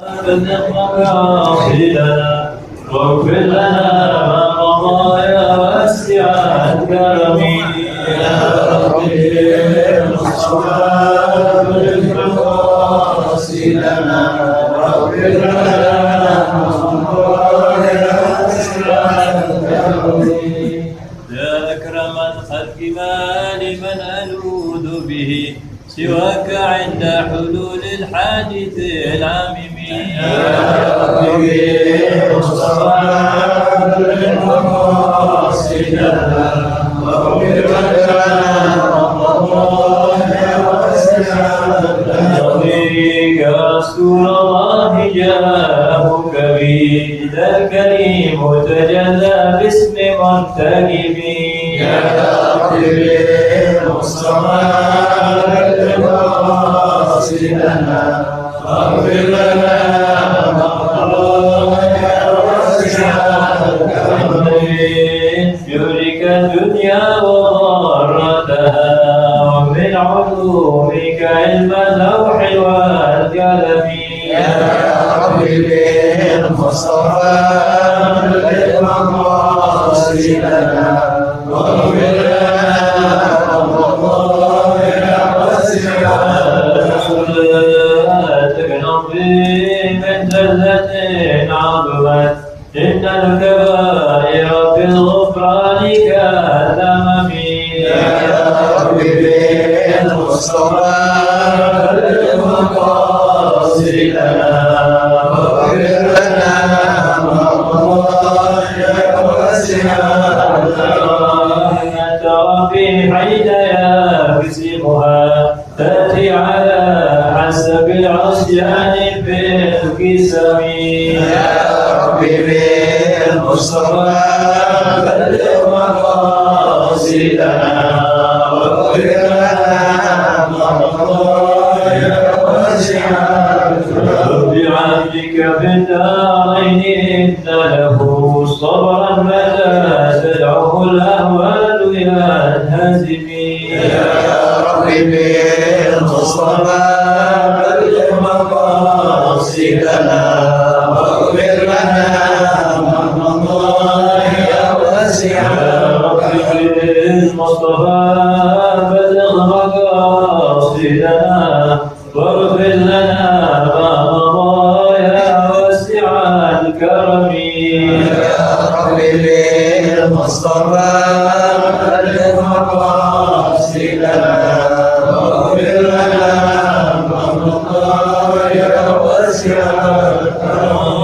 بلغ مقاصدنا واغفر لنا ما مضى يا واسع الكرم يا ربي بالمصطفى بلغ مقاصدنا واغفر لنا ما مضى يا واسع الكرم يا أكرم الخلق ما لمن ألوذ به سواك عند حلول الحادث العامم يا ربي بالمصطفى بلغ مقاصدنا واغفر لنا ما مضى يا واسع الكرم يا رسول الله جاءك بذا الكريم تجلى باسم منتجب يا ربي بالمصطفى بلغ مقاصدنا واغفر لنا ما مضى يا واسع الكرم يوريك الدنيا وضرتها ومن علومك علم اللوح والقلم يا ربي بالمصطفى بلغ مقاصدنا واغفر لنا ما مضى يا واسع الكرم من زلة عظمت إن الكبائر في الغفران كالأمم يا ربي بالمصطفى بلغ مقاصدنا واغفر لنا ما مضى يا واسع الكرم أنت ربي حين يقسمها تأتي على حسب العصيان بالقسم يا ربي بالمصطفى بلغ مقاصدنا واغفر لنا ما مضى يا واسع الكرم بعبدك في الدارين إن له صبرا متى تدعوه الأهوال ينهزم يا ربي بالمصطفى بلغ مقاصدنا واغفر لنا ما مضى يا واسع الكرم بالمصطفى بلغ مقاصدنا واغفر لنا ما مضى يا واسع الكرم يا ربي بالمصطفى بلغ مقاصدنا واغفر لنا ما مضى يا واسع الكرم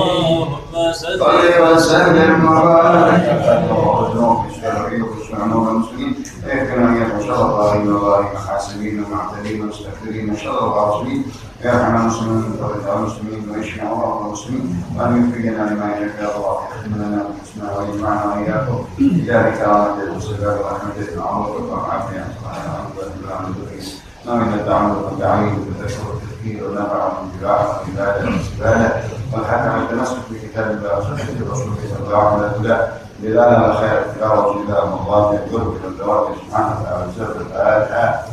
اللهم صل وسلم وبارك محاسبين ومعتدين ومستكبرين شر الغاصبين يا ارحم المسلمين وتوفى المسلمين واشف امراض المسلمين وان يخرجنا لما يلك يا الله يختم لنا بالحسنى ويجمعنا واياكم بذلك كرامه والسلام ورحمه المعروف والعافيه ما من الدعوه والتعليم والتذكر والتذكير والنفع والانتفاع والعباده والاستفاده والحث على التمسك بكتاب الله وسنه الرسول صلى الله عليه وسلم لذلك خير التلاوه الى رمضان يدور الى الزواج سبحانه وتعالى سر الفاتحه.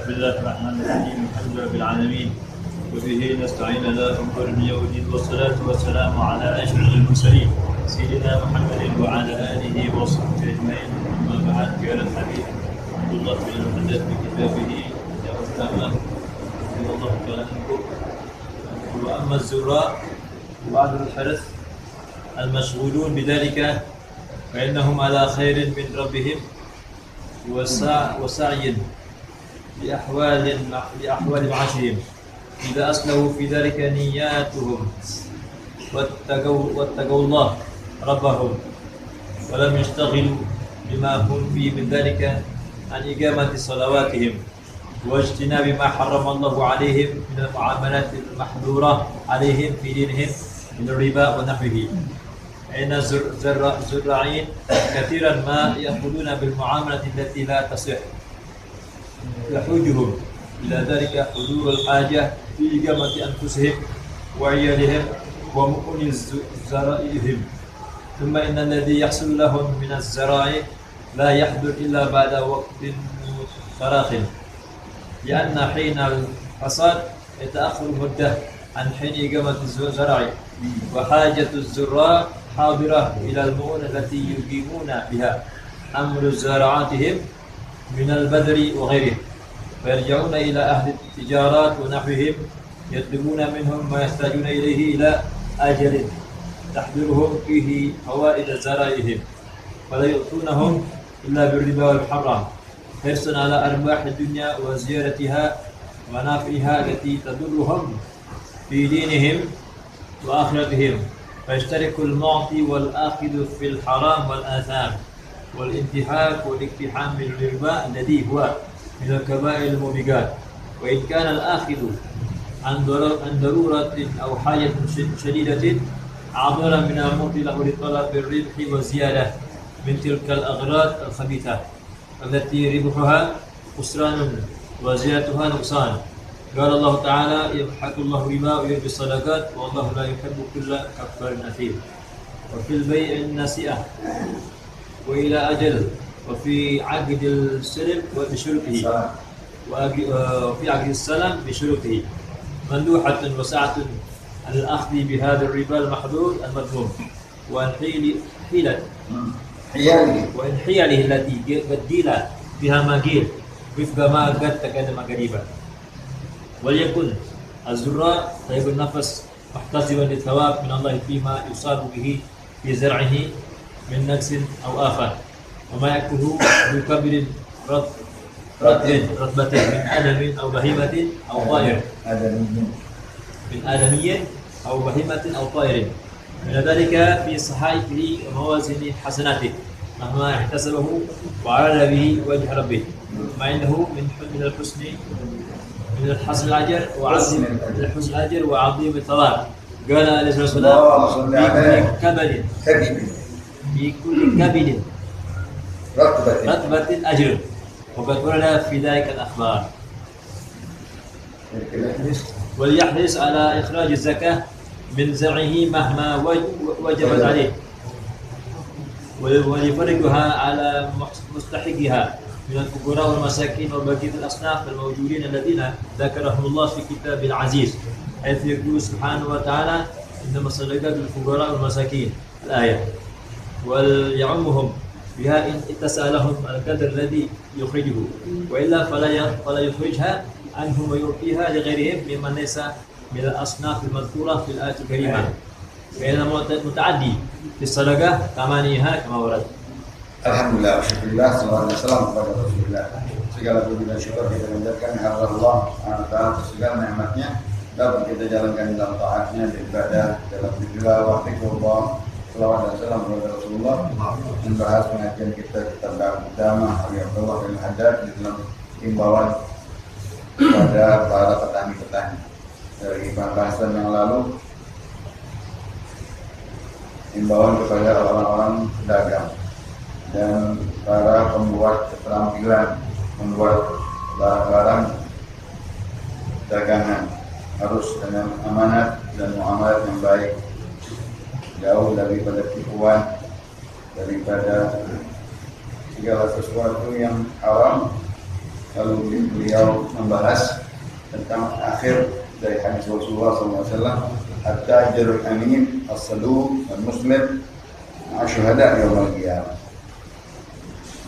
بسم الله الرحمن الرحيم الحمد لله رب العالمين وبه نستعين على امور الدنيا والدين والصلاه والسلام على اشرف المرسلين سيدنا محمد وعلى اله وصحبه اجمعين اما بعد قال الحبيب عبد الله بن المحدث بكتابه يا اسلام الله تعالى واما الزراء وبعد الحرث المشغولون بذلك فانهم على خير من ربهم وسعي لأحوال معاشهم إذا أصلحوا في ذلك نياتهم واتقوا الله ربهم ولم يشتغلوا بما هم فيه من ذلك عن إقامة صلواتهم واجتناب ما حرم الله عليهم من المعاملات المحظورة عليهم في دينهم من الربا ونحوه. إن الزراعين كثيرا ما يأخذون بالمعاملة التي لا تصح يحوجهم إلى ذلك حضور الحاجة في إقامة أنفسهم وعيالهم ومؤن زرائهم ثم إن الذي يحصل لهم من الزرائع لا يحدث إلا بعد وقت فراغ، لأن حين الحصاد يتأخر مدة عن حين إقامة الزرع، وحاجة الزراع حاضرة إلى المؤونة التي يقيمون بها أمر زراعتهم من البذر وغيره، فيرجعون إلى أهل التجارات ونحوهم يطلبون منهم ما يحتاجون إليه إلى أجل تحضرهم فيه فوائد زرائهم، فلا يؤتونهم إلا بالربا والحرام حرصا على أرباح الدنيا وزيارتها ونافعها التي تضرهم في دينهم وآخرتهم، فيشترك المعطي والآخذ في الحرام والآثام والانتهاك والاقتحام بالربا الذي هو من الكبائر الموبقات. وإن كان الآخذ عن ضرورة أو حاجة شديدة عبر من المعطي له لطلب الربح والزيادة من تلك الأغراض الخبيثة التي ربحها خسران وزيادتها نقصان. قال الله تعالى: يمحق الله الربا ويربي الصدقات والله لا يحب كل كفار أثيم. وفي البيع النسيئة وإلى أجل، وفي عقد السلم بشروطه، وفي عقد السلم بشروطه مندوحة وسعة عن الأخذ بهذا الربا المحظور المذموم، وعن حيله التي بدل بها ما قيل وفق ما قد تقدم قريبا. وليكن الزراع طيب النفس محتسبا للثواب من الله فيما يصاب به في زرعه من نقص أو آفة، وما يأكله بكبر رطبة من آدم أو بهيمة أو طائر، من آدمي أو بهيمة أو طائر، من ذلك في صحائفه وموازين حسناته مهما احتسبه وعلى به وجه ربه، ما عنده من الحسن الأجر وعظيم وعظيم الثواب. قال عليه الصلاة والسلام: في كل كبد رطبة أجر، وقد ورد في ذلك الأخبار. وليحرص على إخراج الزكاة من زرعه مهما وجبت عليه، وليفرقها على مستحقها من الفقراء والمساكين وبقية الأصناف الموجودين الذين ذكرهم الله في كتاب العزيز، حيث يقول سبحانه وتعالى: إنما الصدقات للفقراء والمساكين الآية، وليعمهم بها إن اتسألهم القدر الذي يخرجه، وإلا فلا يخرجها عنهم ويعطيها لغيرهم ممن ليس من الأصناف المذكورة في الآية الكريمة، فإن متعدي في الصدقة ثمانيها كما ورد. Alhamdulillah, syukurillah, sallallahu alaihi wasallam kepada Rasulullah. Segala puji dan syukur kita panjatkan kepada Allah atas segala nikmatnya dapat kita jalankan dalam taatnya, beribadah, dalam bertilawah, zikrullah, selawat dan salam kepada Rasulullah. Membahas pengajian kita tentang utama Abi Abdullah bin Haddad di dalam himbauan kepada para petani-petani. Dari pembahasan yang lalu, himbauan kepada orang-orang pedagang dan para pembuat keterampilan membuat barang-barang dagangan harus dengan amanat dan muamalat yang baik, jauh daripada tipuan, daripada segala sesuatu yang haram. Lalu beliau membahas tentang akhir dari hadis Rasulullah SAW, hatta jarul amin as-saduq al-muslim asyhada yaumil qiyamah.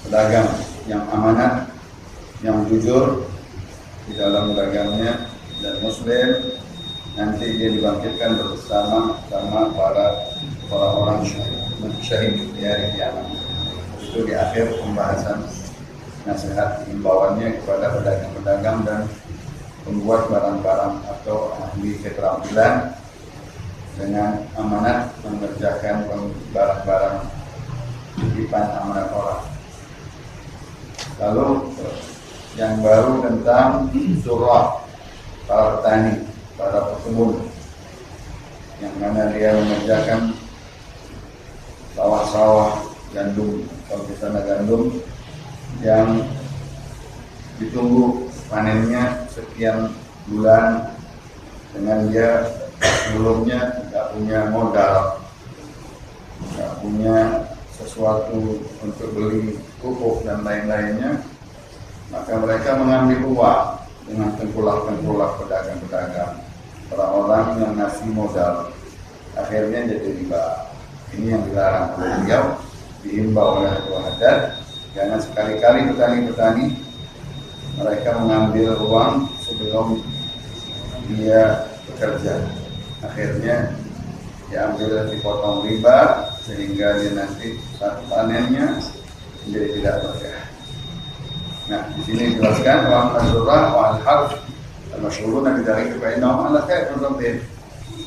Pedagang yang amanat, yang jujur di dalam dagangnya dan muslim, nanti dia dibangkitkan bersama para orang syahid di hari kiamat. Itu di akhir pembahasan nasihat himbauannya kepada pedagang-pedagang dan pembuat barang-barang atau ahli keterampilan dengan amanat mengerjakan barang-barang titipan amanat orang. Lalu yang baru tentang surah, para petani, para pekebun, yang mana dia mengerjakan sawah-sawah gandum, kalau di sana gandum yang ditunggu panennya sekian bulan, dengan dia sebelumnya tidak punya modal, punya sesuatu untuk beli pupuk dan lain-lainnya, maka mereka mengambil uang dengan tengkulak-tengkulak pedagang-pedagang, orang-orang yang ngasih modal, akhirnya jadi riba. Ini yang dilarang oleh beliau, diimbau oleh Ketua Haddad, jangan sekali-kali petani-petani mereka mengambil uang sebelum dia bekerja, akhirnya diambil, dipotong riba sehingga dia nanti saat panennya menjadi tidak berkah. Nah, di sini dijelaskan wa al-zurrah wa al-harf al-masyhuruna bidzalika fa innahum ala khair min rabbihim.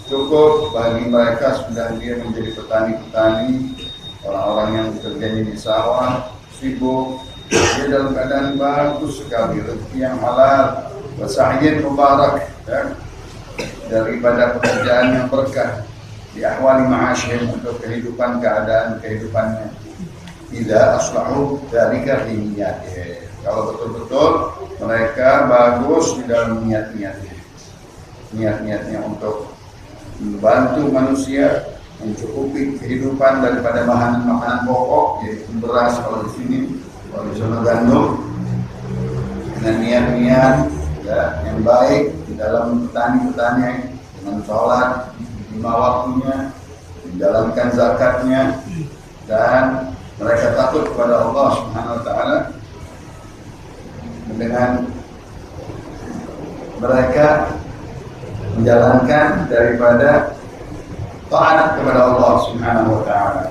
Cukup bagi mereka sudah dia menjadi petani-petani, orang-orang yang bekerjanya di sawah, sibuk, dia dalam keadaan bagus sekali, rezeki yang halal, wasa'yin mubarak, ya, daripada pekerjaan yang berkah di ahwali ma'asyihim, untuk kehidupan, keadaan kehidupannya. Tidak aslahu dzalika fi niyyatihim. Kalau betul-betul mereka bagus di dalam niat-niatnya untuk membantu manusia, mencukupi kehidupan daripada makanan pokok, yaitu beras kalau di sini, kalau di sana gandum, dengan niat-niat ya, yang baik di dalam petani-petani, dengan sholat 5 waktunya, menjalankan zakatnya, dan mereka takut kepada Allah Subhanahu wa Ta'ala dengan mereka menjalankan daripada taat kepada Allah Subhanahu wa Ta'ala.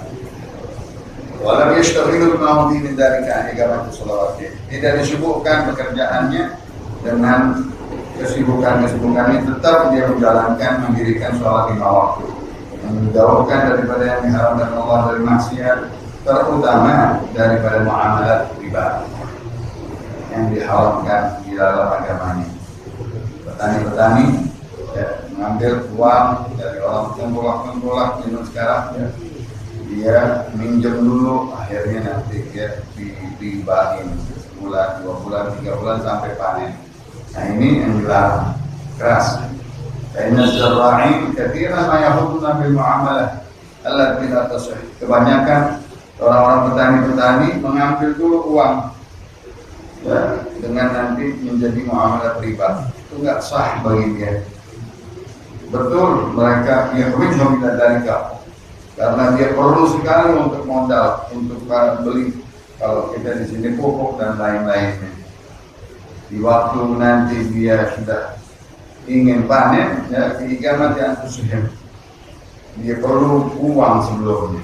Walam yashtaghilu bima hum min dzalika an iqamati shalawatih. Tidak disibukkan pekerjaannya dengan kesibukan-kesibukannya, tetap dia menjalankan, mendirikan sholat 5 waktu, menjauhkan daripada yang diharamkan Allah dari maksiat, terutama daripada muamalat riba yang diharamkan di dalam agamanya. Petani-petani ya, mengambil uang dari orang tengkulak zaman sekarang, ya, dia minjem dulu, akhirnya nanti dia dibahin sebulan, 2 bulan, 3 bulan sampai panen. Nah, ini yang dilarang keras. Karena zarra'in katsiran ma yahuduna bil muamalah allati la tasih. Kebanyakan orang-orang petani-petani mengambil dulu uang, ya, dengan nanti menjadi muamalah riba. Itu enggak sah bagi dia. Betul mereka yakhruju min dzalika, karena dia perlu sekali untuk modal, untuk beli, kalau kita di sini pupuk dan lain-lainnya. Di waktu nanti dia sudah ingin panen, ya, iqamati anfusihim, dia perlu uang sebelumnya,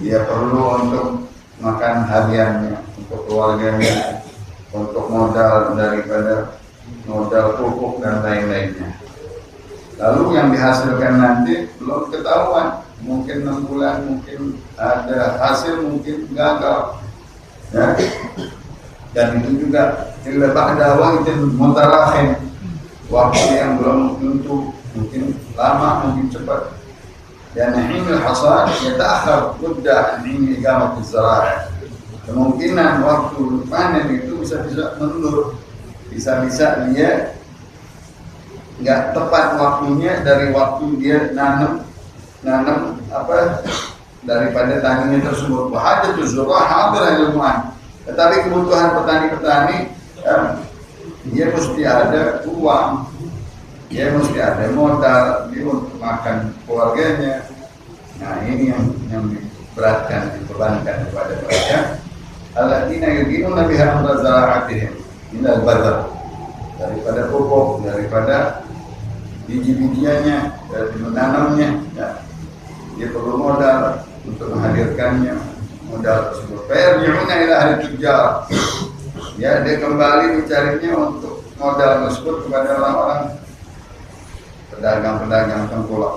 dia perlu untuk makan hariannya, untuk keluarganya, untuk modal daripada modal pupuk dan lain-lainnya. Lalu yang dihasilkan nanti belum ketahuan, mungkin 6 bulan, mungkin ada hasil, mungkin gagal, ya. Dan itu juga illa ba'da waqtin mutarakhin, waktu yang belum tentu, mungkin lama, mungkin cepat. Dan hinul hasad yata'akhir muddah min iqamati az-zara'. Kemungkinan waktu panen itu bisa mundur, bisa dia nggak tepat waktunya dari waktu dia nanam apa daripada taninya tersebut. Wahadatul zurah hadir ilmuwan. Tetapi kebutuhan petani-petani, ya, dia mesti ada uang, dia mesti ada modal, dia untuk makan keluarganya. Nah, ini yang diberatkan, dibebankan kepada mereka. Alladzina yuqimuna biha amra zara'atihim minal badar, daripada pupuk, daripada biji-bijiannya, dari menanamnya, ya. Dia perlu modal untuk menghadirkannya, modal tersebut. Fayarji'una ila ahli tujjar, ya, dia kembali mencarinya untuk modal tersebut kepada orang-orang pedagang-pedagang tengkulak,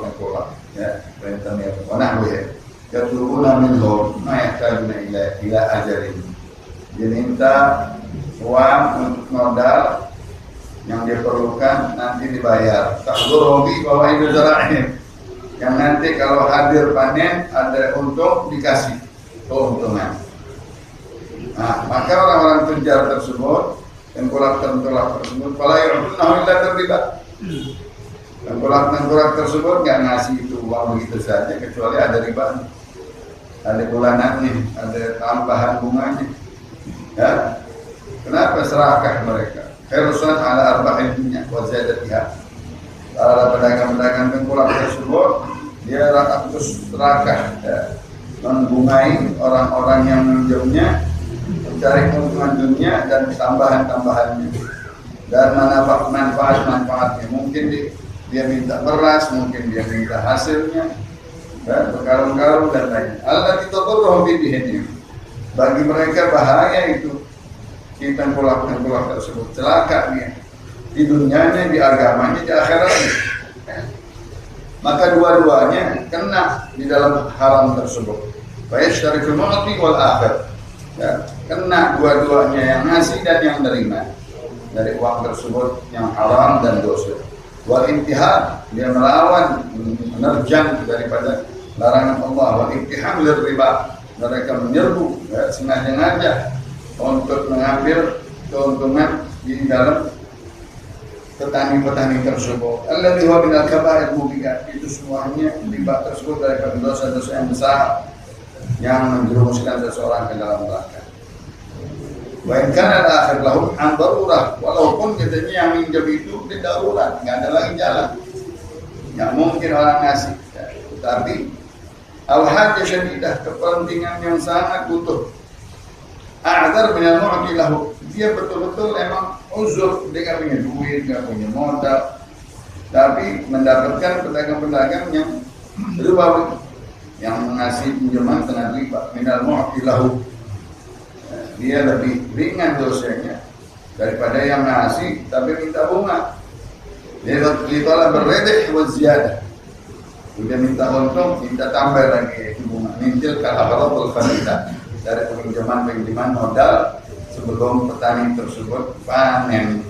ya, rentenir wa nahwihi. Yatlubuna minhum ma yahtajuna ila ajalin. Dia minta uang untuk modal yang dia perlukan, nanti dibayar. Ta'dhurubi bahwa itu zara'in, yang nanti kalau hadir panen ada untung, dikasih keuntungan. Nah, maka orang-orang tujjar tersebut, tengkulak tersebut, fala yu'tunahu illa riba. Tengkulak tersebut nggak ngasih itu uang begitu saja, kecuali ada riba. ada bulanannya, ada tambahan bunganya. Ya, kenapa serakah mereka? Harusnya ala arba'in dunya wa ziyadatiha. Para pedagang-pedagang tengkulak tersebut dia terus serakah, ya, membungai orang-orang yang meminjamnya, mencari keuntungan dunia dan tambahan-tambahannya dan manfaat-manfaatnya. Mungkin dia minta beras, mungkin dia minta hasilnya, dan berkarung-karung dan lain. Allah ditaturruhum bidihim. Bagi mereka bahaya itu. Kita tengkulak tersebut celaka dia di dunianya, di agamanya, di akhiratnya. Maka dua-duanya kena di dalam haram tersebut. Baik dari mu'ti wal akhir. Ya, kena dua-duanya, yang ngasih dan yang menerima dari uang tersebut yang haram dan dosa. Wal intihar, dia melawan, menerjang daripada larangan Allah. Wal intiham lir riba, mereka menyerbu, ya, sengaja-sengaja untuk mengambil keuntungan di dalam petani-petani tersebut. Alladzi huwa minal kaba'ir mubiqat, itu semuanya riba tersebut daripada dosa-dosa yang besar yang menjerumuskan seseorang ke dalam neraka. Wa in kana al-akhir lahum an darurah, walaupun katanya yang minjem itu di darurat, enggak ada lagi jalan. Enggak mungkin orang ngasih, ya, tapi al-hajah syadidah, kepentingan yang sangat butuh. A'dzar min al-mu'ti lahu, dia betul-betul emang uzur, dia nggak punya duit, nggak punya modal, tapi mendapatkan pedagang-pedagang yang ribawi, yang mengasih pinjaman dengan riba. Minal mu'ti lahu, dia lebih ringan dosanya daripada yang ngasih tapi minta bunga. Dia ditolak beredeh wa ziyadah, dia minta untung, minta tambah lagi itu bunga. Mintil kalabatul fanidah, dari pinjaman modal sebelum petani tersebut panen.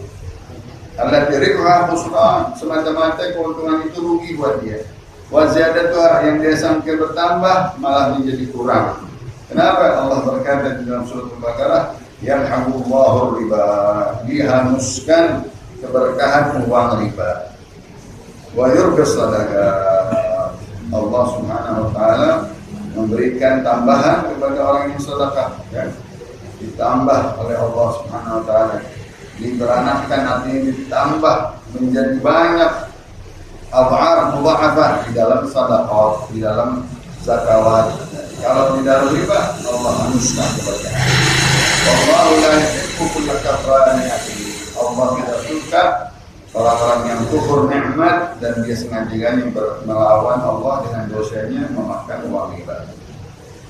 Allah dirikha khusran, semata-mata keuntungan itu rugi buat dia. Wa ziyadatuha, yang dia sangka bertambah malah menjadi kurang. Kenapa? Allah berkata di dalam surah Al-Baqarah, yamhaqullahu riba, dihanguskan keberkahan uang riba. Wa yurbis sadaqah, Allah Subhanahu wa taala memberikan tambahan kepada orang yang sedekah, ya. Ditambah oleh Allah Subhanahu wa taala, diberanakkan, artinya ditambah menjadi banyak adhar mudha'afah di dalam sedekah, di dalam zakawat. Kalau di dalam riba, Allah hanguskan keberkahan. Wallahu la yuhibbu kulla kafarin athim. Allah tidak suka orang-orang yang kufur nikmat dan dia sengaja melawan Allah dengan dosanya memakan uang riba.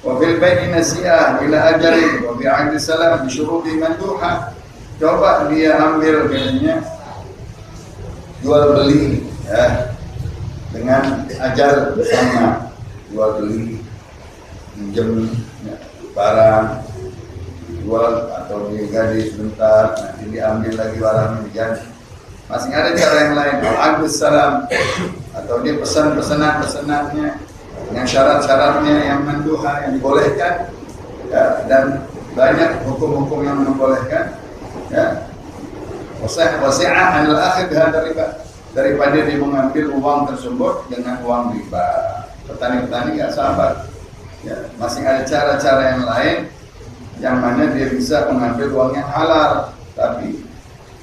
Wa fil bai'i nasi'ah ila ajalin wa bi'ahdi salam bi syuruti manduha. Coba dia ambil katanya jual beli, ya, dengan ajal bersama, jual beli, pinjam, ya, barang, jual atau digaji sebentar, nanti diambil lagi barangnya diganti. Masih ada cara yang lain, al-abdus salam, atau dia pesanannya dengan syarat-syaratnya yang manduha, yang dibolehkan, ya, dan banyak hukum-hukum yang membolehkan, ya. Wasi'ah anil akhir bihadar riba, daripada dia mengambil uang tersebut dengan uang riba. Petani-petani gak sabar, ya. Masih ada cara-cara yang lain yang mana dia bisa mengambil uang yang halal, tapi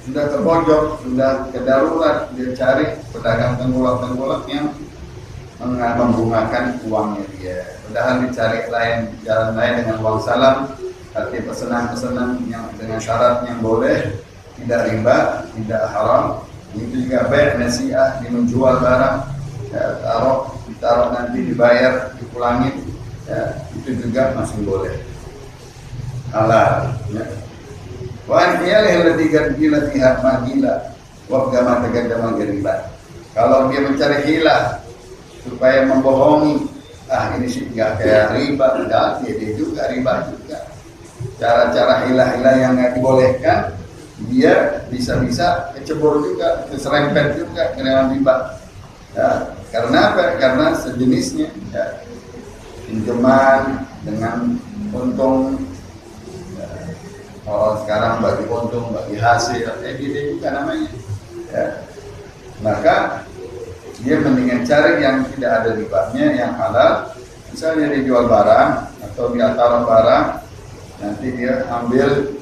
sudah ke pojok, sudah ke darurat, dia cari pedagang tengkulak yang membungakan uangnya dia. Padahal dicari jalan lain dengan uang salam, artinya pesanan-pesanan yang dengan syarat yang boleh, tidak riba, tidak haram. Itu juga baik nasi'ah, dia menjual barang, ya, ditaruh nanti dibayar, dipulangin, ya, itu juga masih boleh, halal, ya. Wa an iyalih allati gila fiha ma gila wa kama taqaddama riba. Kalau dia mencari hilah supaya membohongi, ini sih enggak kayak riba, enggak, dia juga riba juga. Cara-cara hilah-hilah yang enggak dibolehkan, dia bisa-bisa kecebur juga, keserempet juga ke dalam riba. Ya, karena apa? Karena sejenisnya, ya, pinjaman dengan untung. Orang sekarang bagi untung, bagi hasil, dia juga namanya, ya. Maka dia mendingan cari yang tidak ada ribanya, yang halal. Misalnya dia jual barang, atau dia taruh barang, nanti dia ambil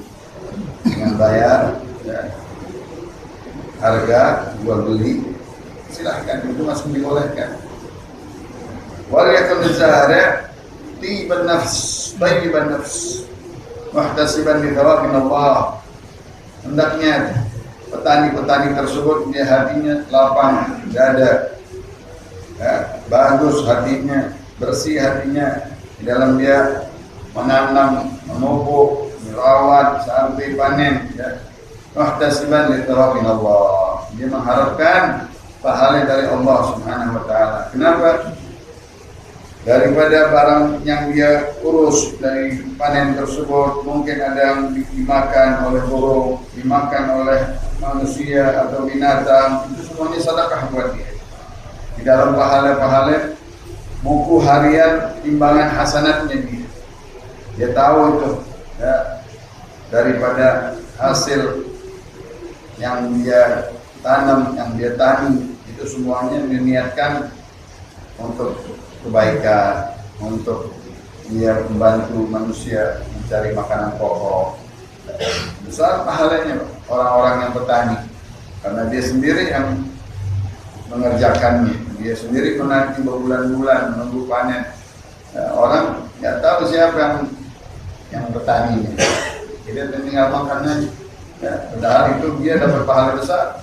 dengan bayar ya, harga jual beli, silahkan, itu masih dibolehkan. Wal yakun zahara tiban nafs, tayyiban nafs, muhtasiban li thawabin Allah. Hendaknya petani-petani tersebut dia hatinya lapang dada, ya, bagus hatinya, bersih hatinya di dalam dia menanam, memupuk, merawat sampai panen, ya. Muhtasiban li thawabin Allah, dia mengharapkan pahala dari Allah Subhanahu wa taala. Kenapa? Daripada barang yang dia urus dari panen tersebut mungkin ada yang dimakan oleh burung, dimakan oleh manusia atau binatang, itu semuanya sedekah buat dia. Di dalam pahala-pahala buku harian timbangan hasanatnya dia tahu itu, ya, daripada hasil yang dia tanam, yang dia tani, itu semuanya diniatkan untuk kebaikan, untuk dia membantu manusia mencari makanan pokok. Besar pahalanya orang-orang yang petani, karena dia sendiri yang mengerjakannya, dia sendiri menanti berbulan-bulan menunggu panen. Orang nggak tahu siapa yang petani, dia tinggal makannya. Ya, padahal itu dia dapat pahala besar.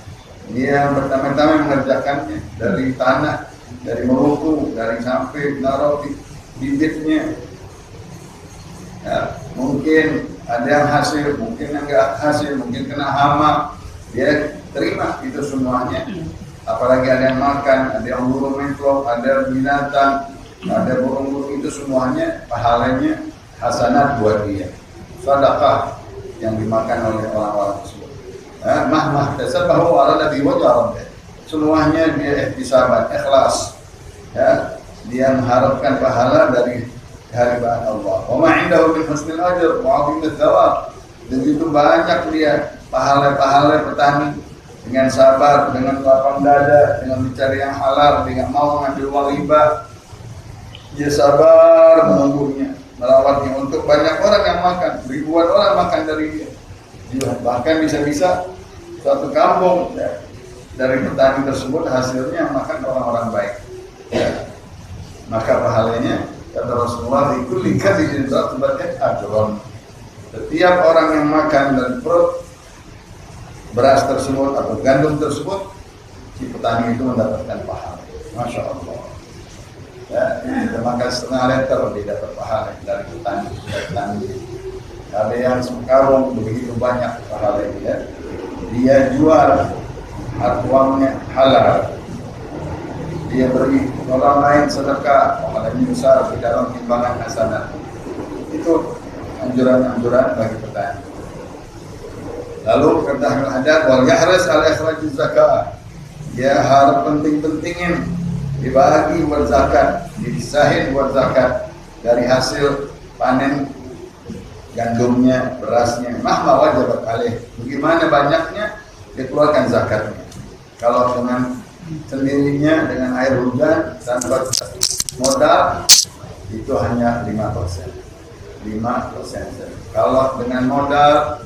Dia yang pertama-tama mengerjakannya dari tanah, dari meruku, dari sampai naruh bibitnya. Ya, mungkin ada yang hasil, mungkin yang enggak hasil, mungkin kena hama, dia terima itu semuanya. Apalagi ada yang makan, ada yang burung mentok, ada binatang, ada burung-burung, itu semuanya pahalanya hasanat buat dia, sedekah yang dimakan oleh orang-orang tersebut. Mahmah tasabahu ala nabi wajah rabbih, semuanya dia ihtisaban, ikhlas, ya, dia mengharapkan pahala dari kehadiran Allah. Wa ma 'indahu min husnil ajr wa 'azimil thawab, begitu banyak dia pahala-pahala petani dengan sabar, dengan lapang dada, dengan mencari yang halal, dengan mau mengambil uang riba, dia sabar menunggunya, merawatnya. Untuk banyak orang yang makan, ribuan orang makan dari dia. Bahkan bisa-bisa suatu kampung, ya, dari petani tersebut hasilnya makan orang-orang baik, ya. Maka pahalanya kata Rasulullah, likulli kadhibin ratbatin ajrun. Setiap orang yang makan dari perut beras tersebut atau gandum tersebut, si petani itu mendapatkan pahala. Masya Allah. Ya, kita makan setengah liter dia dapat pahala dari petani. Ada yang sekarung begitu banyak pahalanya, ya. Dia jual, uangnya halal, dia beri orang lain sedekah, pahalanya besar di dalam timbangan hasanat. Itu anjuran-anjuran bagi petani. Lalu kata al-hadad wal yahris ala ikhrajiz zakat, dia harus penting-pentingin dibagi buat zakat, dipisahin buat zakat dari hasil panen gandumnya, berasnya. Mahma wajabat alaih, bagaimana banyaknya dikeluarkan zakatnya. Kalau dengan sendirinya, dengan air hujan tanpa modal, itu hanya 5%. 5%. Kalau dengan modal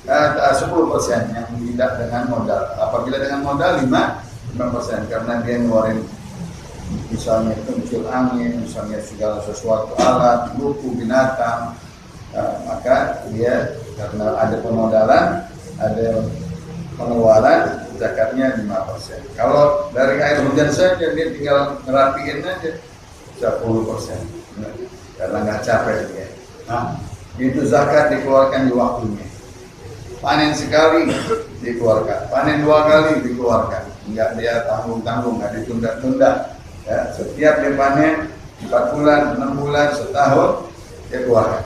10% yang tidak dengan modal. Apabila dengan modal 5%, karena dia ngeluarin misalnya pencul angin, misalnya segala sesuatu alat, buku, binatang, maka dia karena ada pemodalan, ada pengeluaran, zakatnya 5%. Kalau dari air hujan saja dia tinggal ngerapiin aja 10%, karena nggak capek dia. Nah, itu zakat dikeluarkan di waktunya. Panen sekali dikeluarkan, panen 2 kali dikeluarkan, nggak dia tanggung-tanggung, nggak ditunda-tunda. Ya, setiap dia panen 4 bulan, 6 bulan, setahun dia keluarkan.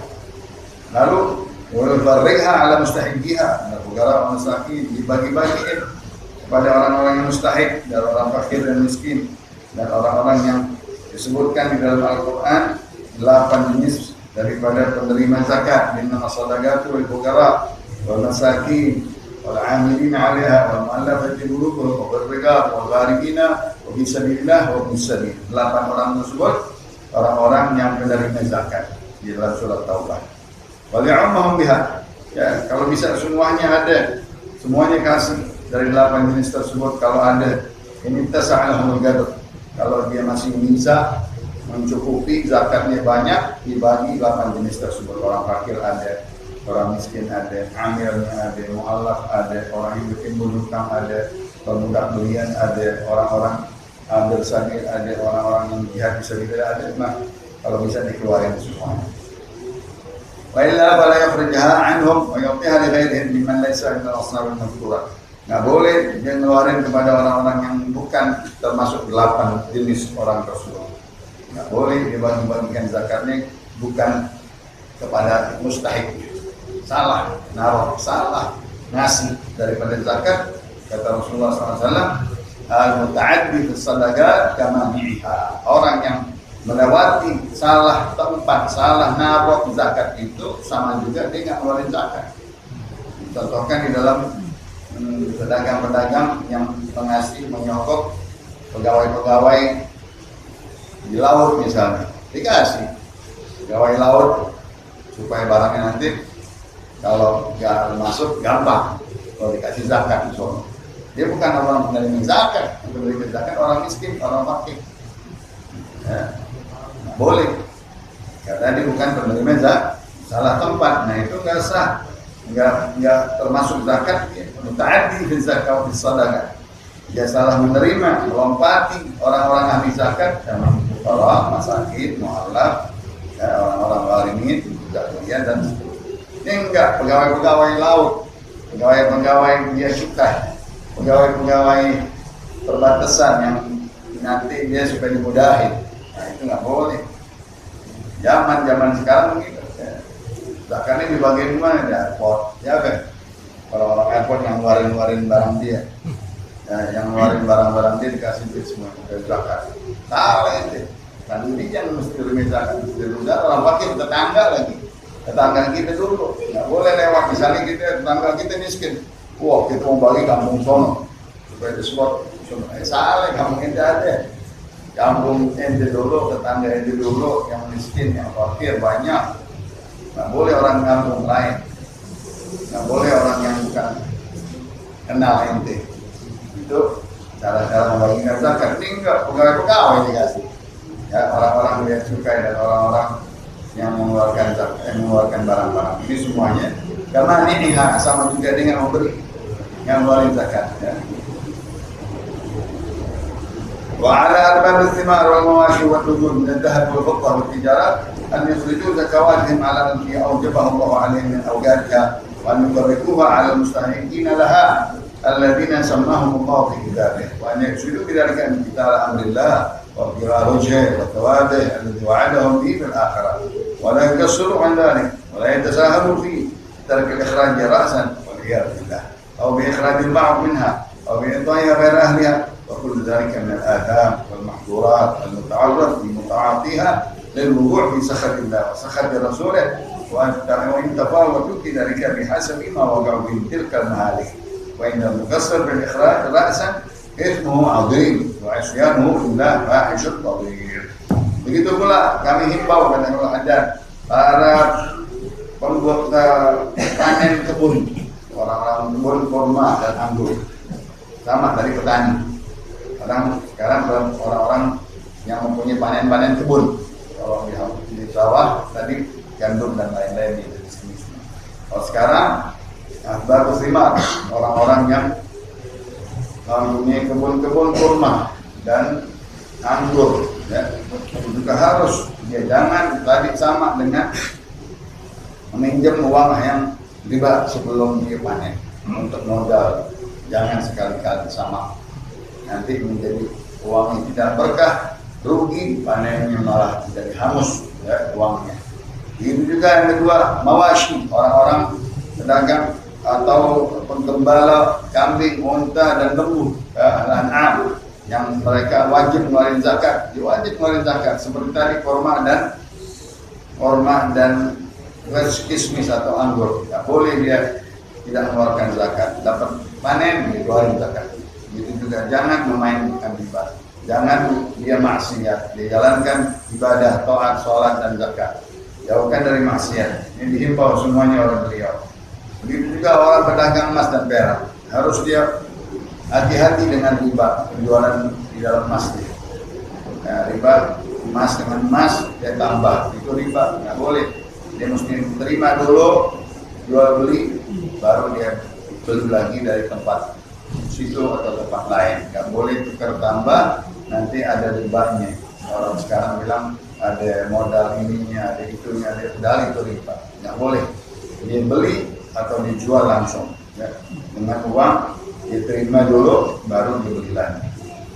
Lalu wafarriha ala mustahiqiha, negara masakin dibagi-bagiin kepada orang-orang yang mustahik, dan orang fakir dan miskin, dan orang-orang yang disebutkan di dalam Al-Quran 8 jenis daripada penerima zakat. Innama shadaqatu lil fuqara wal masakin wal 'amilina 'alaiha wal mu'allafati qulubuhum wa riqab wal gharibina wa fi sabilillah wa bis sabil. 8 orang tersebut orang-orang yang menerima zakat. di dalam surat Taubah. Wal ya'ummahum biha. Ya, kalau bisa semuanya ada, semuanya kasih dari 8 jenis tersebut. Kalau ada ini tasa'alahumul gadr, kalau dia masih bisa mencukupi zakatnya banyak, dibagi 8 jenis tersebut. Orang fakir ada, orang miskin ada, amilnya ada, mu'allaf ada, orang yang bikin berhutang ada, pemudak belian ada, orang-orang ambil sagir ada, orang-orang yang jihad bisa ada. Nah, kalau bisa dikeluarin semuanya. Wa illa fala yakhrujaha anhum wa yu'tiha li ghairihim mimman laysa min al-asnaf al-madhkurah. Nggak boleh dia ngeluarin kepada orang-orang yang bukan termasuk 8 jenis orang tersebut. Nggak boleh dia bagi-bagikan zakatnya bukan kepada mustahik. Salah naruh, salah ngasih daripada zakat. Kata Rasulullah SAW, al-muta'addi fi sadaqat kama ni'iha. Orang yang melewati salah tempat, salah naruh zakat itu sama juga dia nggak ngeluarin zakat. Contohkan di dalam pedagang-pedagang yang mengasih menyokok pegawai-pegawai di laut misalnya, dikasih pegawai laut supaya barangnya nanti kalau nggak masuk gampang, kalau dikasih zakat misalnya. Dia bukan orang penerima zakat, yang penerima zakat orang miskin, orang fakir. Ya, nggak boleh, karena dia bukan penerima zakat, salah tempat. Nah itu nggak sah, nggak termasuk zakat. Muta'addi fi zakat fi sadaqah. Dia salah menerima, melompati orang-orang ahli zakat, orang masakin, mu'allaf, ya, orang-orang gharimin, budak belian dan seterusnya. Ini enggak pegawai-pegawai laut, pegawai-pegawai dia cukai, pegawai-pegawai perbatasan yang nanti dia supaya dimudahin. Nah itu nggak boleh. Zaman sekarang begitu. Ya. Zakatnya di bagian mana? Di airport, ya kan? Orang-orang airport yang ngeluarin barang dia, ya, yang ngeluarin barang-barang dia dikasih duit semua dari zakat. Salah itu. Kan ini yang mesti terima zakat. Udah orang fakir tetangga lagi, tetangga kita dulu nggak boleh lewat. Misalnya kita tetangga kita miskin, wah kita mau bagi kampung sono supaya disebut. Salah, kampung ente ada, kampung ente dulu, tetangga ente dulu yang miskin, yang fakir banyak. Nggak boleh orang kampung lain. Nggak boleh orang yang bukan kenal ente. Itu cara-cara membagikan zakat. Ini enggak pegawai-pegawai dikasih. Ya, orang-orang yang cukai dan orang-orang yang mengeluarkan zakat, yang mengeluarkan barang-barang. Ini semuanya. Karena ini sama juga dengan memberi, yang mengeluarkan zakat. Ya. وعلى أرباب الثمار والمواشي والنجوم من الذهب والفضة والتجارات أن يخرجوا زكواتهم على التي أوجبها الله عليهم من أوجادها وأن يفرقوها على المستحقين لها الذين سماهم الله في كتابه وأن يقصدوا بذلك امتثال أمر الله وابتغاء وجهه وثوابه الذي وعدهم به في الآخرة ولا يقصروا عن ذلك ولا يتساهلوا في ترك الإخراج رأسا والعياذ بالله أو بإخراج البعض منها أو بإعطائها غير أهلها وكل ذلك من الآثام والمحظورات المتعرض بمتعاطيها للوقوع في سخط الله وسخط رسوله وإن تفاوتوا في ذلك بحسب ما وقعوا في تلك المهالك وإن المقصر بالإخراج رأسا إثمه عظيم وعصيانه لله فاحش كبير. Begitu pula kami himbau kepada Allah para pembuat panen kebun, orang-orang kebun kurma dan anggur, sama dari petani. Sekarang orang-orang yang mempunyai panen-panen kebun, kalau di sawah tadi gandum dan lain-lain di sini. Kalau sekarang bagus lima orang-orang yang mempunyai kebun-kebun kurma dan anggur, ya, juga harus dia jangan tadi sama dengan meminjam uang yang riba sebelum dia panen untuk modal, jangan sekali-kali sama. Nanti menjadi uangnya tidak berkah, rugi, panennya malah jadi hangus, ya, uangnya. Itu juga yang kedua, mawashi, orang-orang pedagang atau penggembala kambing, unta dan lembu, an'am yang mereka wajib mengeluarkan zakat, diwajib mengeluarkan zakat seperti tadi korma dan kismis atau anggur. Tidak boleh dia tidak mengeluarkan zakat, dapat panen dikeluarkan zakat. Itu juga jangan memainkan riba, jangan dia maksiat, dia jalankan ibadah, taat, sholat dan zakat. jauhkan dari maksiat. Ini dihimbau semuanya oleh beliau. Begitu juga orang pedagang emas dan perak, harus dia hati-hati dengan riba penjualan di dalam masjid. Nah, riba emas dengan emas dia tambah, itu riba, nggak boleh. Dia mesti terima dulu jual beli, baru dia beli lagi dari tempat situ atau tempat lain. Nggak boleh tukar tambah, nanti ada ribanya. Orang sekarang bilang ada modal ininya, ada itunya, ada pedal, itu riba. Nggak boleh. Dia beli atau dijual langsung, ya. Dengan uang diterima dulu, baru dibeli lagi.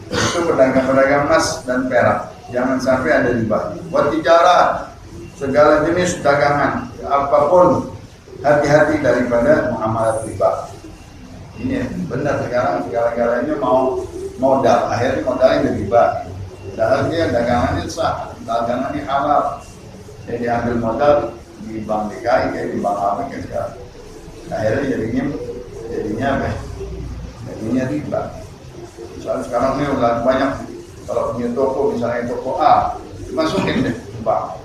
Itu pedagang-pedagang emas dan perak. Jangan sampai ada riba. Buat tijarah, segala jenis dagangan, apapun, hati-hati daripada muamalah riba. Ini benar sekarang segala-galanya mau modal, akhirnya modalnya riba. Padahal dia dagangannya sah, dagangannya halal. Jadi ambil modal di bank DKI, kayak di bank apa kayak sekarang. Akhirnya jadinya apa? Jadinya riba. Soalnya sekarang ini udah banyak, kalau punya toko, misalnya toko A, masukin deh bank.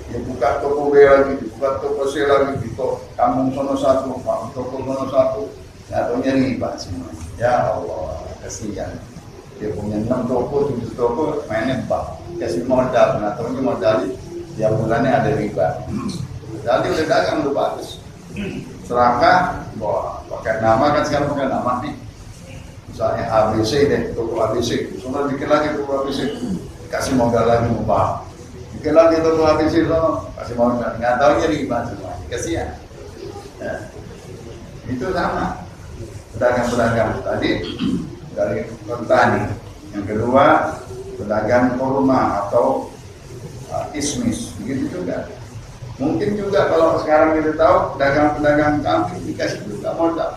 Dia buka toko B lagi, buka toko C lagi, di kampung sono satu, toko sono satu, jatuhnya riba semua. Ya Allah, kasihan. Dia punya 6 toko, 7 toko, mainnya bank. Kasih modal, jatuhnya modal tiap bulannya ada riba. Jadi udah dagang udah bagus. Serakah, wah, pakai nama kan sekarang pakai nama nih. Misalnya ABC deh, toko ABC. Soalnya bikin lagi toko ABC, kasih modal lagi mau. Bikin lagi toko ABC, kasih modal. Nggak tahunya riba semua, kasihan. Ya. Itu sama. Pedagang-pedagang tadi dari petani. Yang kedua, pedagang kurma atau kismis, begitu juga. Mungkin juga kalau sekarang kita tahu pedagang-pedagang kambing dikasih juga modal.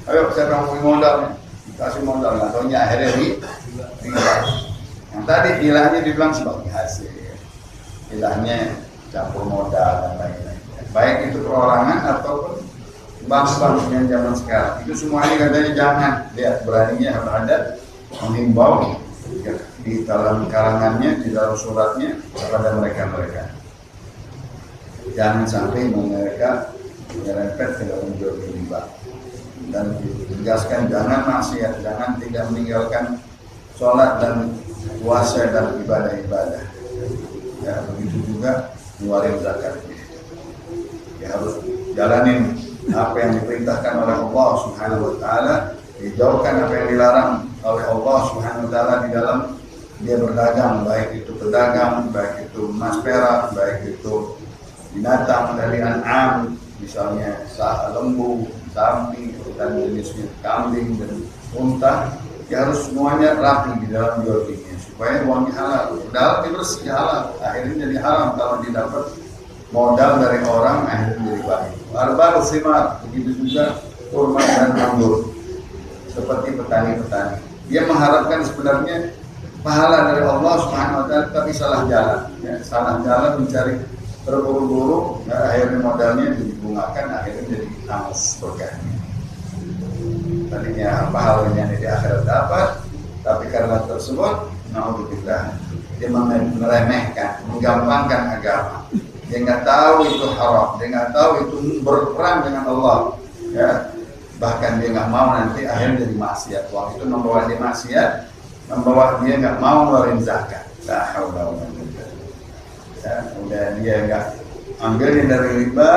Ayo saya mau modal, dikasih modal, nggak tahunya akhirnya riba. Yang tadi ilahnya dibilang sebagai hasil, ilahnya campur modal dan lain-lain. Baik itu perorangan ataupun bank-bank yang zaman sekarang. Itu semuanya katanya jangan. Lihat beraninya ada menghimbau di dalam karangannya, di dalam suratnya kepada mereka-mereka. Jangan sampai mereka menyerempet ke dalam jual riba. Dan ditegaskan jangan maksiat, jangan tidak meninggalkan sholat dan puasa dan ibadah-ibadah. Ya, begitu juga ngeluarin zakatnya. Ya, harus jalanin apa yang diperintahkan oleh Allah Subhanahu wa taala, dijauhkan apa yang dilarang oleh Allah Subhanahu wa taala di dalam dia berdagang, baik itu pedagang, baik itu emas perak, baik itu binatang dari an'am, misalnya lembu, sapi, dan jenisnya kambing dan unta, ya harus semuanya rapi di dalam jual belinya supaya uangnya halal. Padahal dia bersih halal, akhirnya jadi haram kalau didapat modal dari orang, akhirnya jadi baik. Arba'u thimar, begitu juga kurma dan anggur, seperti petani-petani. Dia mengharapkan sebenarnya pahala dari Allah Subhanahu wa taala, tapi salah jalan. Ya, salah jalan mencari terburu-buru, ya, akhirnya modalnya dibungakan, akhirnya jadi hangus berkahnya. Tadinya pahalanya di akhirat dapat, tapi karena tersebut, naudzubillah, dia meremehkan, menggampangkan agama. Dia nggak tahu itu haram, dia nggak tahu itu berperang dengan Allah. Ya, bahkan dia nggak mau nanti akhirnya jadi maksiat. Uang itu membawa dia maksiat, membawa dia nggak mau ngeluarin zakat. La haula wala quwwata. Ya, udah dia nggak ambilnya dari riba,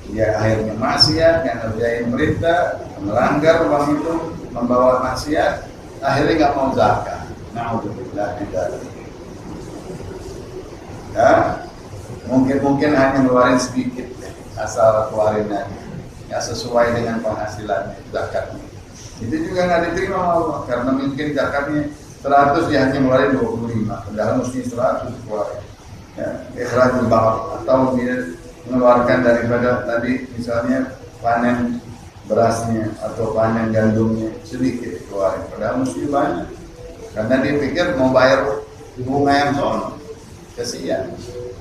dia akhirnya maksiat, yang ngerjain perintah, melanggar uang itu, membawa maksiat, akhirnya nggak mau zakat. Naudzubillah tidak. Ya, mungkin hanya ngeluarin sedikit, asal keluarin aja, nggak sesuai dengan penghasilannya, zakatnya. Itu juga nggak diterima Allah, karena mungkin zakatnya 100, dia hanya ngeluarin 25, padahal mesti 100 keluarin. Ya, ikhrajul bahr, atau dia mengeluarkan daripada tadi misalnya panen berasnya atau panen gandumnya sedikit keluarin, padahal mesti banyak, karena dia pikir mau bayar bunga yang sono, kasihan.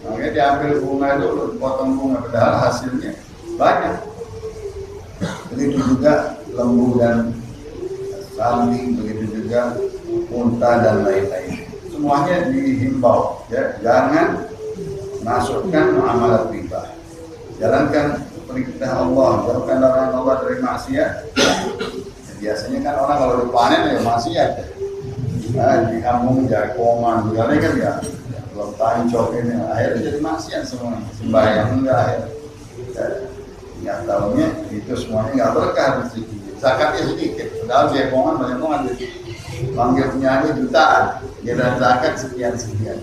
Makanya diambil bunga dulu, potong bunga, padahal hasilnya banyak. Begitu juga lembu dan kambing, begitu juga unta dan lain-lain. Semuanya dihimbau, ya, jangan masukkan muamalah riba. Jalankan perintah Allah, jauhkan larangan Allah dari maksiat. Biasanya kan orang kalau dipanen ya maksiat. Di kampung jagongan, misalnya kan ya, belum tancok ini, akhirnya jadi maksiat semua. Sembahyang enggak akhirnya. Yang tahunya itu semuanya nggak berkah rezeki. Zakatnya sedikit, padahal jagongan banyak banget. Panggil penyanyi jutaan, dia zakat sekian.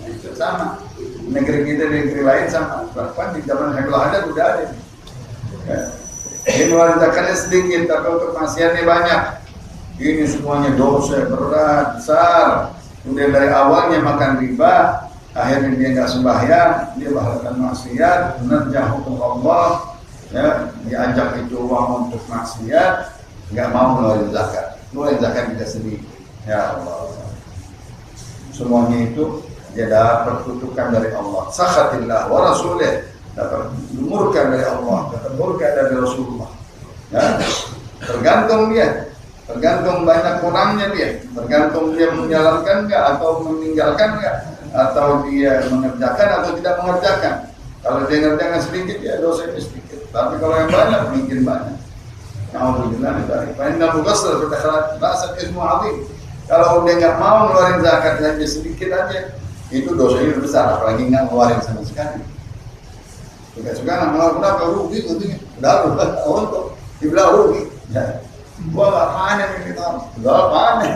Itu sama. Negeri kita di negeri lain sama. Bahkan di zaman Hebel ada udah ada. Ini ngeluarin zakatnya sedikit, tapi untuk maksiatnya banyak. Ini semuanya dosa berat, besar. Kemudian dari awalnya makan riba, akhirnya dia nggak sembahyang, dia melakukan maksiat, menerjang hukum Allah, ya, diajak itu uang untuk maksiat, nggak mau ngeluarin zakat. Ngeluarin zakat tidak sedikit. Ya Allah. Semuanya itu dia dapat kutukan dari Allah. Sakhatillah wa rasulih, dapat murka dari Allah, dapat murka dari Rasulullah. Ya. Tergantung dia, tergantung banyak kurangnya dia, tergantung dia menjalankan enggak atau meninggalkan enggak, atau dia mengerjakan atau tidak mengerjakan. Kalau dia mengerjakan sedikit ya dosanya sedikit, tapi kalau yang banyak mungkin banyak. Alhamdulillah dari panjang mugasal sudah rasa ismu azim. Kalau dia nggak mau ngeluarin zakat saja sedikit aja, itu dosanya besar, apalagi nggak ngeluarin sama sekali. Suka-suka nggak berapa rugi tentunya, udah untuk dibilang rugi. Ya. Gua nggak panen ini tahun, nggak panen.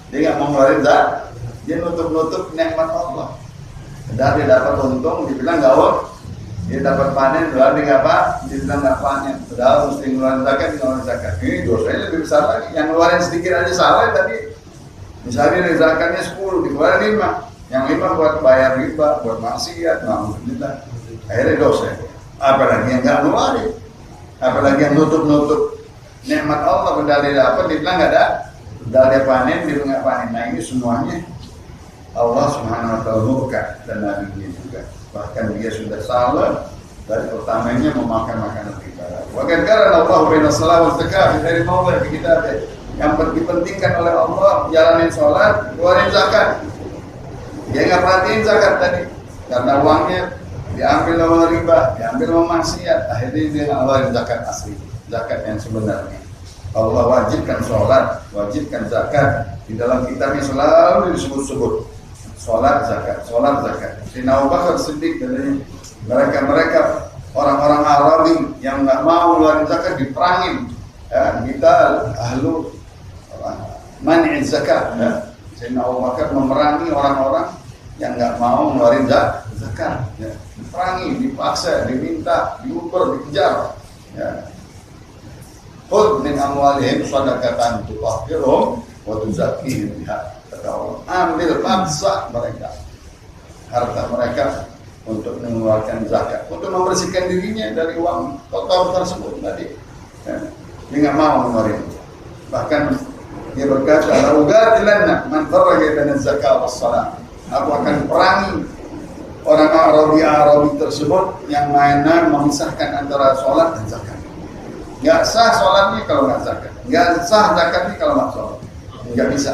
Dia nggak mau ngeluarin zakat, dia nutup nikmat Allah. Dan dia dapat untung, dibilang nggak worth. Dia dapat panen, dia nggak apa, dia bilang nggak panen. Padahal mesti ngeluarin zakat, ini dosanya lebih besar lagi. Yang ngeluarin sedikit aja salah tadi. Misalnya dari zakatnya 10, dikeluarin 5. Yang 5 buat bayar riba, buat maksiat, alhamdulillah. Akhirnya dosa. Apalagi yang nggak ngeluarin, apalagi yang nutup nikmat Allah, padahal dia dapat, dia bilang nggak ada. Padahal dia panen, dia nggak panen. Nah ini semuanya Allah Subhanahu Wa Taala murka dan Nabi-Nya juga. Bahkan dia sudah salah dari pertamanya memakan makanan riba. Bahkan karena Allah bina salat wa zakat dari mawdu' kita yang dipentingkan oleh Allah, jalanin sholat, keluarin zakat. Dia nggak perhatiin zakat tadi karena uangnya diambil sama riba, diambil sama maksiat. Akhirnya dia nggak keluarin zakat asli, zakat yang sebenarnya. Allah wajibkan sholat, wajibkan zakat. Di dalam kitabnya selalu disebut-sebut sholat zakat. Sayyidina Abu Bakar Siddiq katanya, mereka orang-orang Arabi yang nggak mau ngeluarin zakat diperangin. Ya, kita ahlu man'i zakat. Ya. Sayyidina Abu Bakar memerangi orang-orang yang nggak mau ngeluarin zakat. Ya. Diperangi, dipaksa, diminta, diukur, dikejar. Ya. Khudh min amwalihim shadaqatan tutahhiruhum wa tuzakkihim biha. Kata Allah, ambil paksa mereka harta mereka untuk mengeluarkan zakat, untuk membersihkan dirinya dari uang kotor tersebut tadi. Ya. Dia nggak mau mengeluarkan. Bahkan dia berkata, "La'ugatilanna man farraqa baina zakat was salat." Aku akan perangi orang Arabi tersebut yang mainan memisahkan antara sholat dan zakat. Nggak sah sholatnya kalau nggak zakat, nggak sah zakatnya kalau nggak sholat, nggak bisa.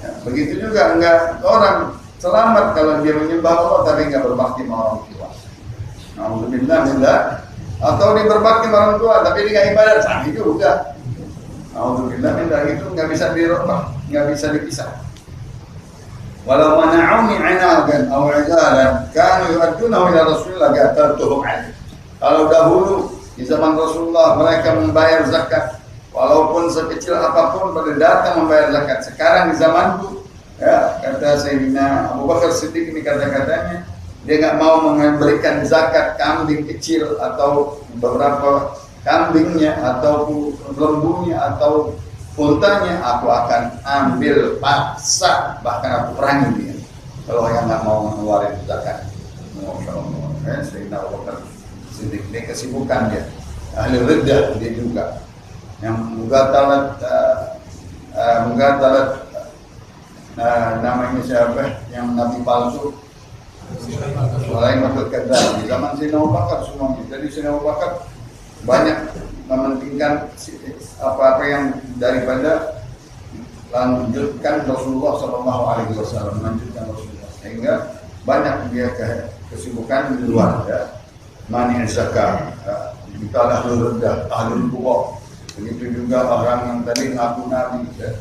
Ya, begitu juga nggak orang selamat kalau dia menyembah Allah tapi nggak berbakti sama orang tua. Alhamdulillah. Atau dia berbakti sama orang tua tapi dia nggak ibadah, sama juga. Alhamdulillah, itu nggak bisa dirubah, nggak bisa dipisah. Walau mana'uni 'inadan aw 'idalan kanu yu'addunahu ila Rasulillah qataltuhum 'alaihi. Kalau dahulu di zaman Rasulullah mereka membayar zakat walaupun sekecil apapun pada datang membayar zakat. Sekarang di zamanku, ya, kata Sayyidina Abu Bakar Siddiq ini kata-katanya, dia nggak mau memberikan zakat kambing kecil atau beberapa kambingnya atau lembunya atau untanya, aku akan ambil paksa, bahkan aku perangi dia kalau yang nggak mau mengeluarkan zakat. Sayyidina Abu Bakar Siddiq, dia kesibukan dia, ahli riddah dia juga, yang mugatalat namanya siapa yang nabi palsu, Sulaiman al-Kadzdzab. Di zaman Sayyidina Abu Bakar semuanya. Jadi Sayyidina Abu Bakar banyak mementingkan apa-apa yang daripada lanjutkan Rasulullah SAW, melanjutkan Rasulullah, sehingga banyak dia kesibukan di luar ya. Mani zakat, kita ahlul rendah, ahlul kubur. Begitu juga orang yang tadi ngaku nabi ya.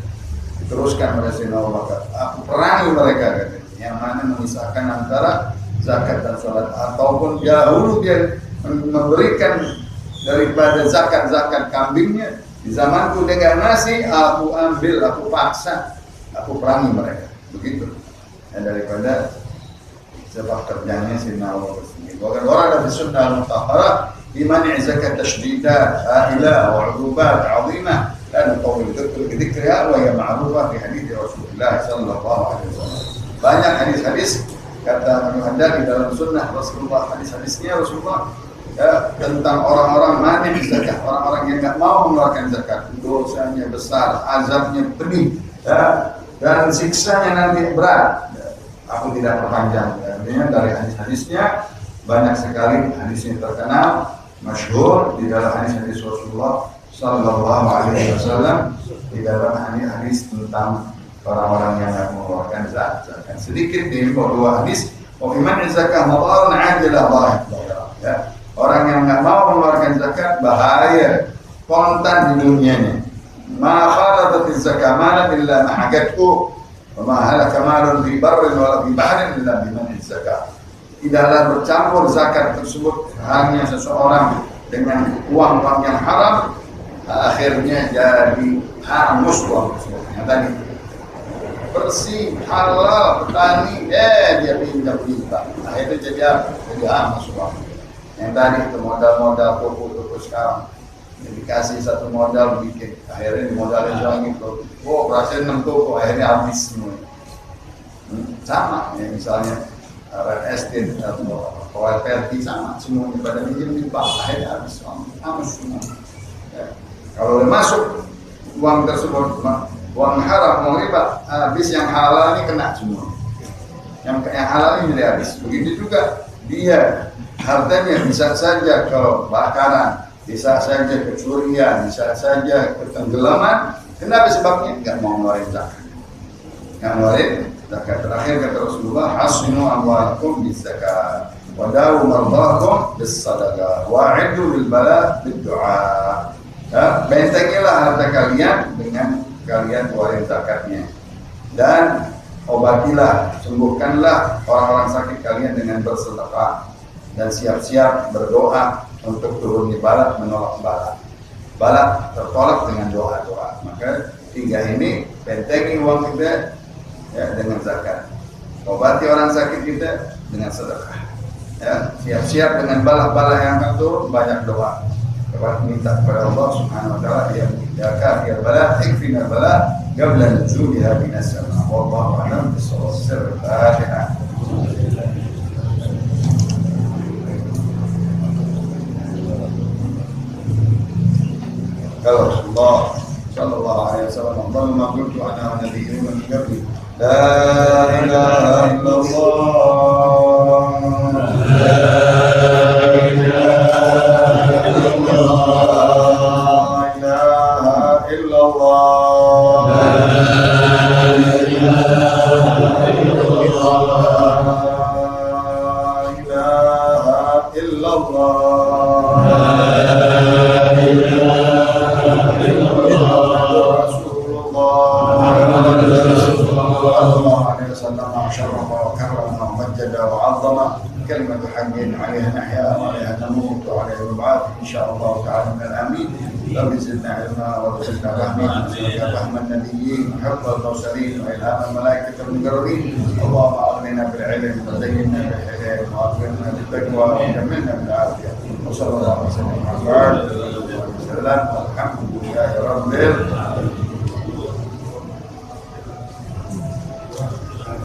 Diteruskan oleh Sayyidina Abu Bakar, aku perangi mereka katanya, yang mana memisahkan antara zakat dan sholat, ataupun dahulu dia memberikan daripada zakat kambingnya, di zamanku dia nggak ngasih, aku ambil, aku paksa, aku perangi mereka, begitu. Dan daripada sebab kerjanya Sayyidina Abu Bakar sendiri. Bahkan orang dari sunnah al-mutahharah bimani zakat tashdidat, ahilah, wa'udubat, azimah. Dan qaul dzikriha wa ya ma'rufah fi hadits Rasulullah sallallahu alaihi wasallam. Banyak hadis-hadis kata ada di dalam sunnah Rasulullah, hadis-hadisnya Rasulullah ya, tentang orang-orang manis zakat, orang-orang yang enggak mau mengeluarkan zakat, dosanya besar, azabnya pedih ya, dan siksanya nanti berat. Aku tidak perpanjang ya, dari hadis-hadisnya banyak sekali hadisnya terkenal, masyhur di dalam hadis-hadis Rasulullah sallallahu alaihi wasallam, di dalam hadis tentang orang-orang yang tidak mengeluarkan zakat. Sedikit di dua hadis, wa iman zakat madarun ajilah dhahir ya. Orang yang enggak mau mengeluarkan zakat bahaya kontan di dunianya. Ma khalatat zakat malan illa ma hagatku wa ma halaka malun fi barrin wa fi bahrin illa biman zakat. Tidaklah bercampur zakat tersebut hanya seseorang dengan uang-uang yang haram, akhirnya jadi hangus uang tersebut. Yang tadi bersih, halal, petani, dia pinjam kita, akhirnya jadi apa? Jadi hangus uang. Yang tadi itu modal-modal toko sekarang, dikasih satu modal bikin, akhirnya modalnya lagi toko. Oh, berhasil 6 toko, akhirnya habis semua. Sama, ya misalnya real estate atau properti sama, semuanya pada minjem di bank, akhirnya habis semua. Ya. Kalau udah masuk uang tersebut, uang haram, uang riba, habis. Yang halal ini kena semua. Yang halal ini habis. Begitu juga dia hartanya bisa saja kalau bakaran, bisa saja kecurian, bisa saja ketenggelaman. Kenapa sebabnya? Nggak mau ngeluarin zakat. Nggak ngeluarin zakat. Terakhir kata Rasulullah, hasinu amwalakum bizakat, wadawu mardakum bis-sadaqah, wa'iddu lil bala bid-du'a. Ya, bentengilah harta kalian dengan kalian keluarin zakatnya, dan obatilah, sembuhkanlah orang-orang sakit kalian dengan bersedekah, dan siap-siap berdoa untuk turunnya balak, menolak balak. Balak tertolak dengan doa-doa. Maka 3 ini, bentengi uang kita ya, dengan zakat, obati orang sakit kita dengan sedekah, ya, siap-siap dengan balak-balak yang akan turun, banyak doa. Minta kepada Allah Subhanahu wa taala, ya kafir bala ikfina bala qabla nuzuliha minas sama. Wallahu a'lam bis-shawab. Al-Fatihah. Kalau Allah sallallahu alaihi wasallam ma qultu ana nabiyyu min qabli la ilaha illallah كلمة حق عليها نحيا وعليها نموت وعليها نبعث إن شاء الله تعالى من الآمين. رب زدنا علما وارزقنا رحمة فهم النبيين وحفظ المرسلين وإلهام الملائكة المقربين. اللهم أغننا بالعلم وزينا بالحلم وأكرمنا بالتقوى وجملنا بالعافية. وصلى الله وسلم على محمد والحمد لله رب العالمين.